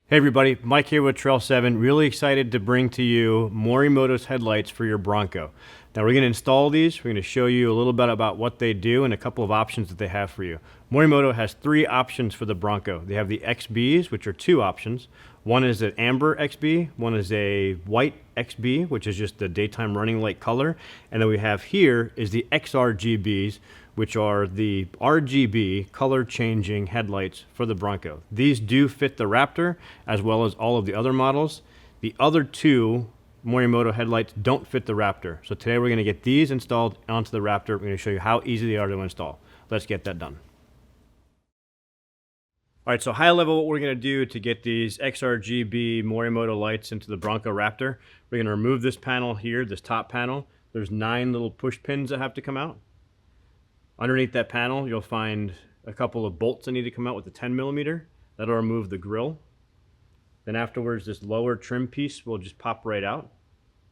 Hey everybody, Mike here with Trail 7. Really excited to bring to you Morimoto's headlights for your Bronco. Now we're going to install these. We're going to show you a little bit about what they do and a couple of options that they have for you. Morimoto has 3 options for the Bronco. They have the XBs, which are 2 options. One is an amber XB, one is a white XB, which is just the daytime running light color. And then we have here is the XRGBs, which are the RGB color changing headlights for the Bronco. These do fit the Raptor as well as all of the other models. The other 2 Morimoto headlights don't fit the Raptor. So today we're going to get these installed onto the Raptor. We're going to show you how easy they are to install. Let's get that done. All right, so high level, what we're going to do to get these XRGB Morimoto lights into the Bronco Raptor, we're going to remove this panel here, this top panel. There's 9 little push pins that have to come out. Underneath that panel, you'll find a couple of bolts that need to come out with a 10mm. That'll remove the grill. Then afterwards, this lower trim piece will just pop right out.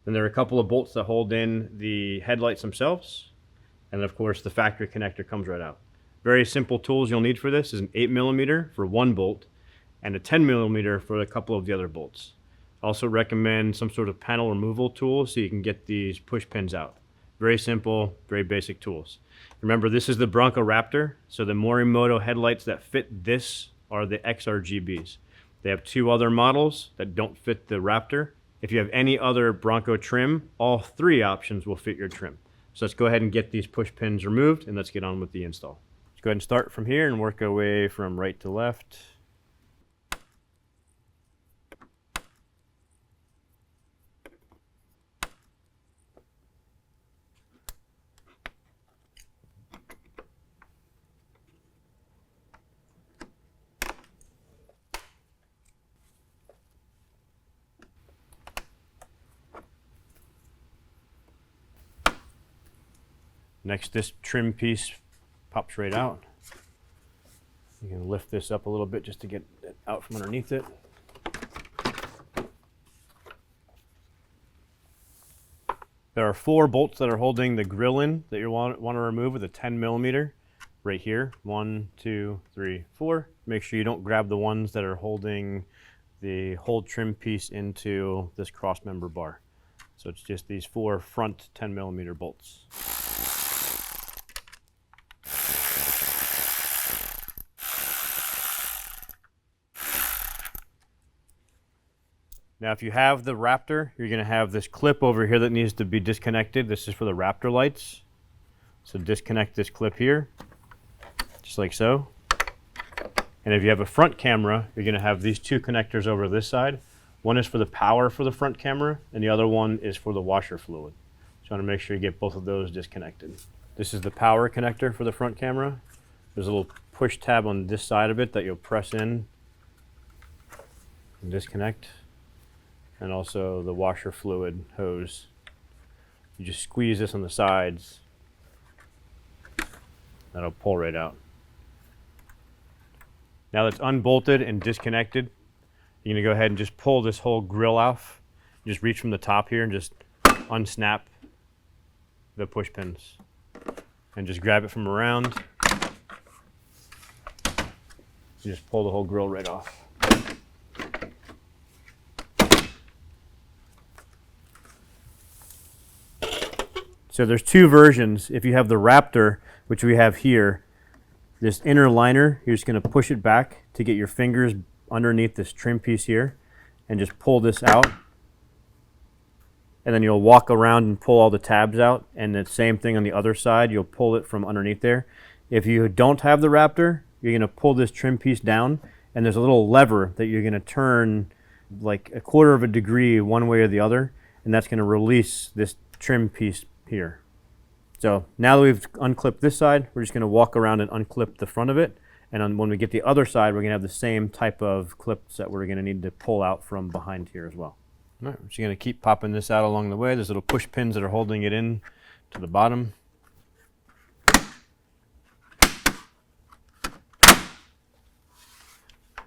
Then there are a couple of bolts that hold in the headlights themselves. And of course, the factory connector comes right out. Very simple tools you'll need for this is an 8mm for 1 bolt and a 10mm for a couple of the other bolts. Also recommend some sort of panel removal tool so you can get these push pins out. Very simple, very basic tools. Remember, this is the Bronco Raptor, so the Morimoto headlights that fit this are the XRGBs. They have 2 other models that don't fit the Raptor. If you have any other Bronco trim, all 3 options will fit your trim. So let's go ahead and get these push pins removed and let's get on with the install. Let's go ahead and start from here and work our way from right to left. Next, this trim piece pops right out. You can lift this up a little bit just to get it out from underneath it. There are 4 bolts that are holding the grill in that you want to remove with a 10mm right here. 1, 2, 3, 4. Make sure you don't grab the ones that are holding the whole trim piece into this cross member bar. So it's just these 4 front 10mm bolts. Now if you have the Raptor, you're going to have this clip over here that needs to be disconnected. This is for the Raptor lights. So disconnect this clip here, just like so. And if you have a front camera, you're going to have these 2 connectors over this side. One is for the power for the front camera, and the other one is for the washer fluid. So you want to make sure you get both of those disconnected. This is the power connector for the front camera. There's a little push tab on this side of it that you'll press in and disconnect. And also the washer fluid hose. You just squeeze this on the sides. That'll pull right out. Now that's unbolted and disconnected, you're going to go ahead and just pull this whole grill off. You just reach from the top here and just unsnap the push pins. And just grab it from around. You just pull the whole grill right off. So there's 2 versions. If you have the Raptor, which we have here, this inner liner, you're just going to push it back to get your fingers underneath this trim piece here and just pull this out. And then you'll walk around and pull all the tabs out, and the same thing on the other side, you'll pull it from underneath there. If you don't have the Raptor, you're going to pull this trim piece down, and there's a little lever that you're going to turn like 1/4 degree one way or the other, and that's going to release this trim piece here. So now that we've unclipped this side, we're just going to walk around and unclip the front of it. And when we get the other side, we're going to have the same type of clips that we're going to need to pull out from behind here as well. All right, we're just going to keep popping this out along the way. There's little push pins that are holding it in to the bottom.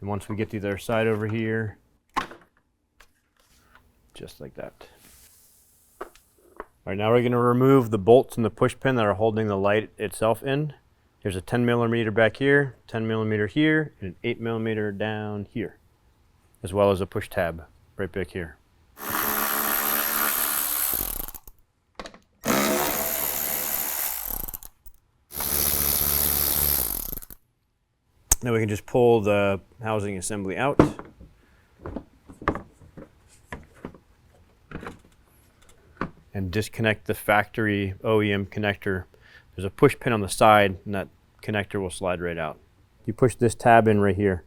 And once we get to the other side over here, just like that. All right, now we're going to remove the bolts and the push pin that are holding the light itself in. There's a 10mm back here, 10mm here, and an 8mm down here. as well as a push tab right back here. Now we can just pull the housing assembly out. And disconnect the factory OEM connector. There's a push pin on the side, and that connector will slide right out. You push this tab in right here.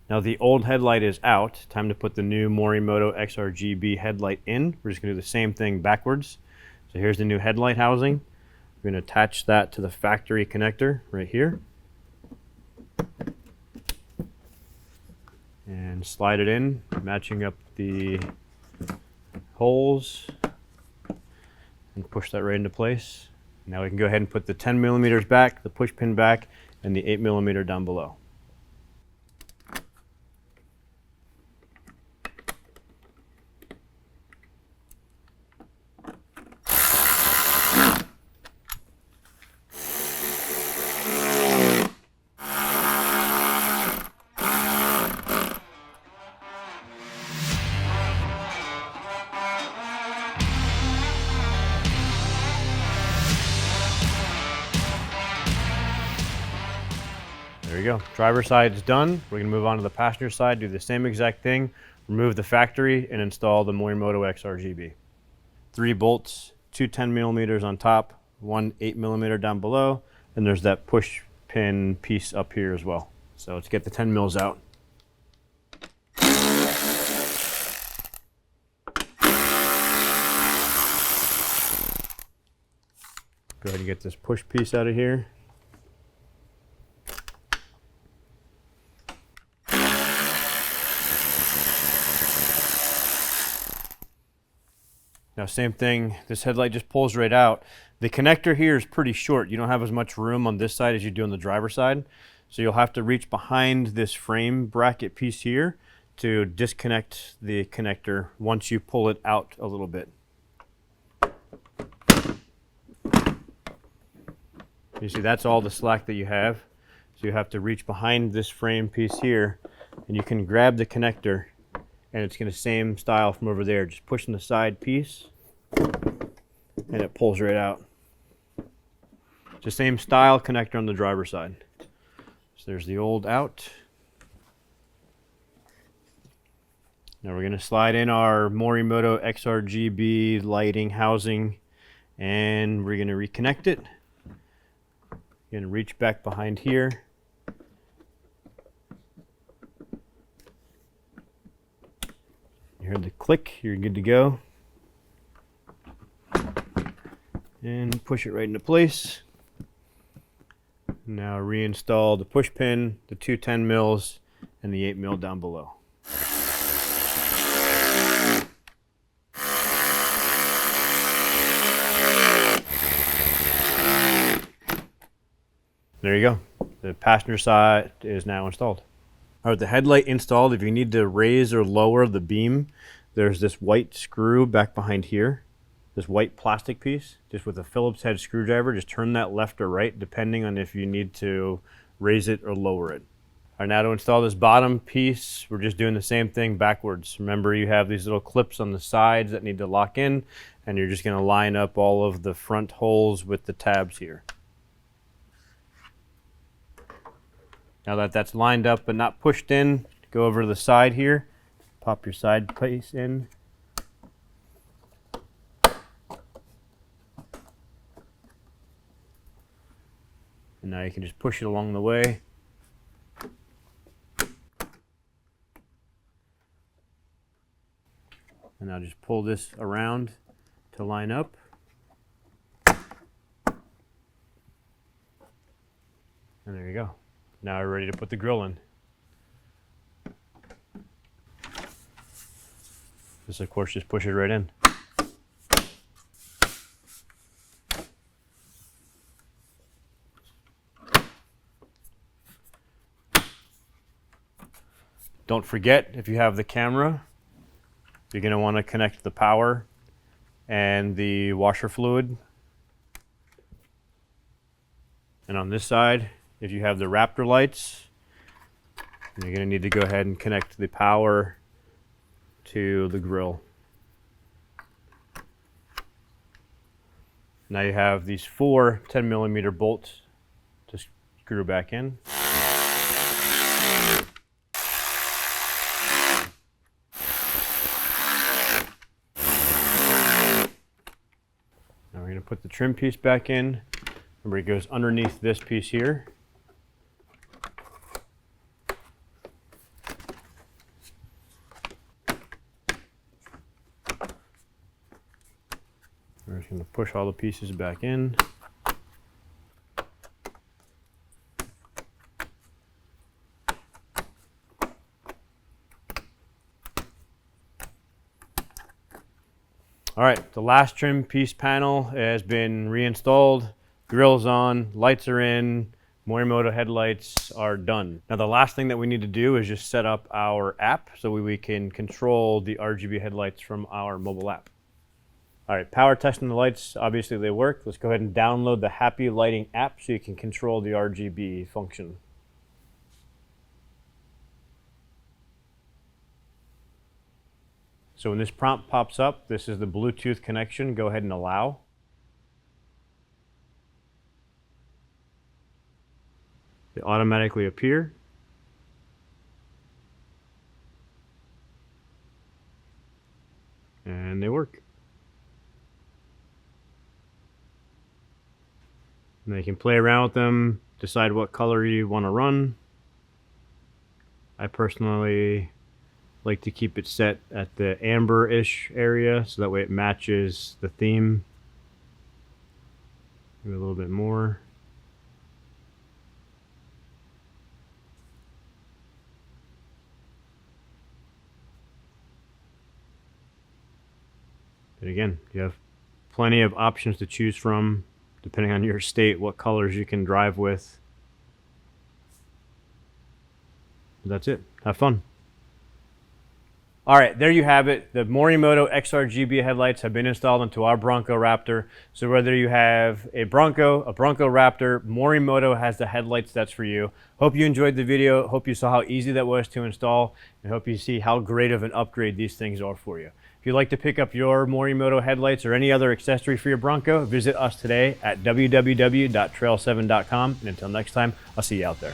Now the old headlight is out. Time to put the new Morimoto XRGB headlight in. We're just going to do the same thing backwards. So here's the new headlight housing. We're going to attach that to the factory connector right here. And slide it in, matching up the holes, and push that right into place. Now we can go ahead and put the 10 millimeters back, the push pin back, and the 8 millimeter down below. There you go. Driver side is done. We're going to move on to the passenger side, do the same exact thing, remove the factory, and install the Morimoto XRGB. 3 bolts, 2 10 millimeters on top, 1 8 millimeter down below, and there's that push pin piece up here as well. So let's get the 10 mils out. Go ahead and get this push piece out of here. Now same thing, this headlight just pulls right out. The connector here is pretty short. You don't have as much room on this side as you do on the driver's side. So you'll have to reach behind this frame bracket piece here to disconnect the connector once you pull it out a little bit. You see, that's all the slack that you have. So you have to reach behind this frame piece here, and you can grab the connector, and it's going to same style from over there. Just pushing the side piece, and it pulls right out. It's the same style connector on the driver's side. So there's the old out. Now we're going to slide in our Morimoto XRGB lighting housing, and we're going to reconnect it. You're going to reach back behind here. You heard the click, you're good to go. And push it right into place. Now reinstall the push pin, the 2 10 mils, and the 8 mil down below. There you go. The passenger side is now installed. All right, the headlight installed. If you need to raise or lower the beam, there's this white screw back behind here, this white plastic piece, just with a Phillips head screwdriver. Just turn that left or right, depending on if you need to raise it or lower it. All right, now to install this bottom piece, we're just doing the same thing backwards. Remember, you have these little clips on the sides that need to lock in, and you're just going to line up all of the front holes with the tabs here. Now that that's lined up but not pushed in, go over to the side here, pop your side piece in. And now you can just push it along the way. And now just pull this around to line up. And there you go. Now we're ready to put the grill in. This, of course, just push it right in. Don't forget, if you have the camera, you're going to want to connect the power and the washer fluid. And on this side, if you have the Raptor lights, you're going to need to go ahead and connect the power to the grille. Now you have these 4 10mm bolts to screw back in. Now we're going to put the trim piece back in. Remember, it goes underneath this piece here. We're just going to push all the pieces back in. All right, the last trim piece panel has been reinstalled. Grille's on, lights are in, Morimoto headlights are done. Now the last thing that we need to do is just set up our app so we can control the RGB headlights from our mobile app. All right, power testing the lights, obviously they work. Let's go ahead and download the Happy Lighting app so you can control the RGB function. So when this prompt pops up, this is the Bluetooth connection. Go ahead and allow. They automatically appear. And they work. And you can play around with them, decide what color you want to run. I personally like to keep it set at the amber-ish area so that way it matches the theme. Maybe a little bit more. But again, you have plenty of options to choose from depending on your state, what colors you can drive with. That's it. Have fun. All right, there you have it. The Morimoto XRGB headlights have been installed into our Bronco Raptor. So whether you have a Bronco Raptor, Morimoto has the headlights that's for you. Hope you enjoyed the video. Hope you saw how easy that was to install, and hope you see how great of an upgrade these things are for you. If you'd like to pick up your Morimoto headlights or any other accessory for your Bronco, visit us today at www.trail7.com. And until next time, I'll see you out there.